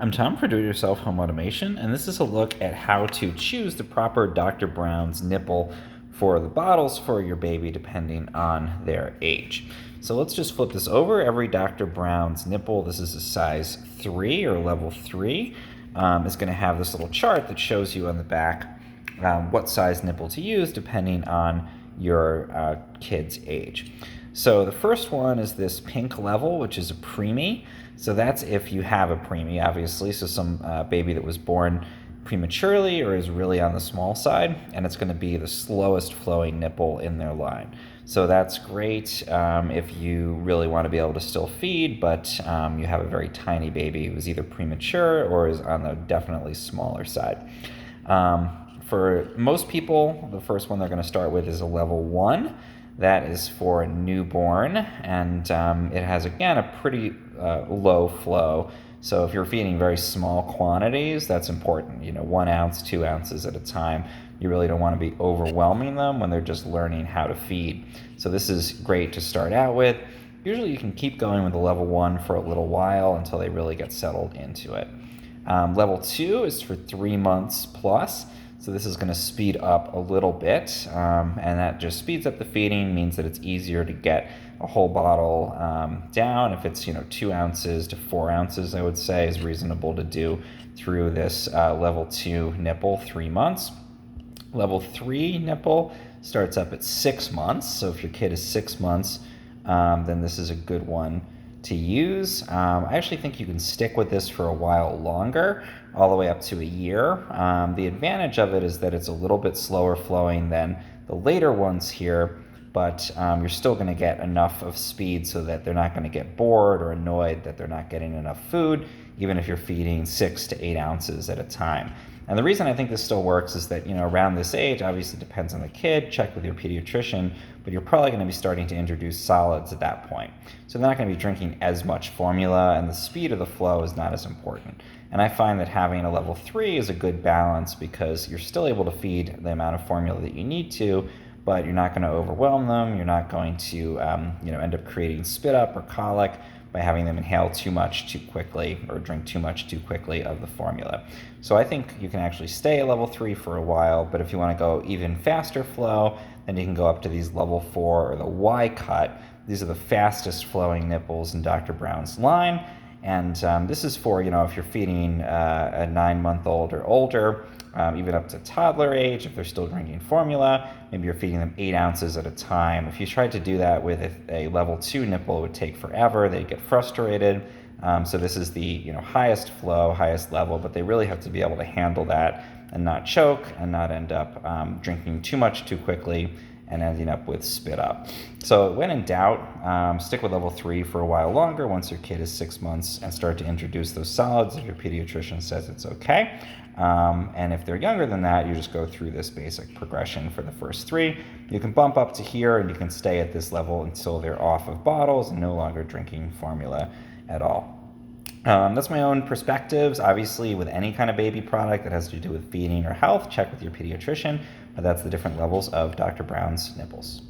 I'm Tom for Do-It-Yourself Home Automation, and this is a look at how to choose the proper Dr. Brown's nipple for the bottles for your baby depending on their age. So let's just flip this over. Every Dr. Brown's nipple, this is a size 3 or level 3, is going to have this little chart that shows you on the back what size nipple to use depending on your kid's age. So the first one is this pink level, which is a preemie. So that's if you have a preemie, obviously. So some baby that was born prematurely or is really on the small side, and it's going to be the slowest flowing nipple in their line. So that's great if you really want to be able to still feed, but you have a very tiny baby who's either premature or is on the definitely smaller side. For most people, the first one they're going to start with is a level 1. That is for a newborn, and it has, again, a pretty low flow. So if you're feeding very small quantities, that's important. 1 ounce, 2 ounces at a time. You really don't want to be overwhelming them when they're just learning how to feed. So this is great to start out with. Usually you can keep going with the level 1 for a little while until they really get settled into it. Level 2 is for 3 months plus. So this is going to speed up a little bit, and that just speeds up the feeding, means that it's easier to get a whole bottle down. If it's 2 ounces to 4 ounces, I would say is reasonable to do through this level 2 nipple, 3 months. Level 3 nipple starts up at 6 months. So if your kid is 6 months, then this is a good one to use. I actually think you can stick with this for a while longer, all the way up to a year. The advantage of it is that it's a little bit slower flowing than the later ones here, but you're still going to get enough of speed so that they're not going to get bored or annoyed that they're not getting enough food, even if you're feeding 6 to 8 ounces at a time. And the reason I think this still works is that, around this age, obviously it depends on the kid, check with your pediatrician, but you're probably going to be starting to introduce solids at that point. So they're not going to be drinking as much formula, and the speed of the flow is not as important. And I find that having a level 3 is a good balance because you're still able to feed the amount of formula that you need to, but you're not going to overwhelm them. You're not going to end up creating spit up or colic by having them inhale too much too quickly or drink too much too quickly of the formula. So I think you can actually stay at level 3 for a while, but if you want to go even faster flow, then you can go up to these level 4 or the Y cut. These are the fastest flowing nipples in Dr. Brown's line. And this is for, if you're feeding a 9-month-old or older, even up to toddler age, if they're still drinking formula, maybe you're feeding them 8 ounces at a time. If you tried to do that with a level 2 nipple, it would take forever. They'd get frustrated. So this is the highest flow, highest level, but they really have to be able to handle that and not choke and not end up drinking too much too quickly and ending up with spit up. So when in doubt, stick with level 3 for a while longer once your kid is 6 months and start to introduce those solids if your pediatrician says it's okay. And if they're younger than that, you just go through this basic progression for the first 3. You can bump up to here and you can stay at this level until they're off of bottles and no longer drinking formula at all. That's my own perspectives. Obviously, with any kind of baby product that has to do with feeding or health, check with your pediatrician. But that's the different levels of Dr. Brown's nipples.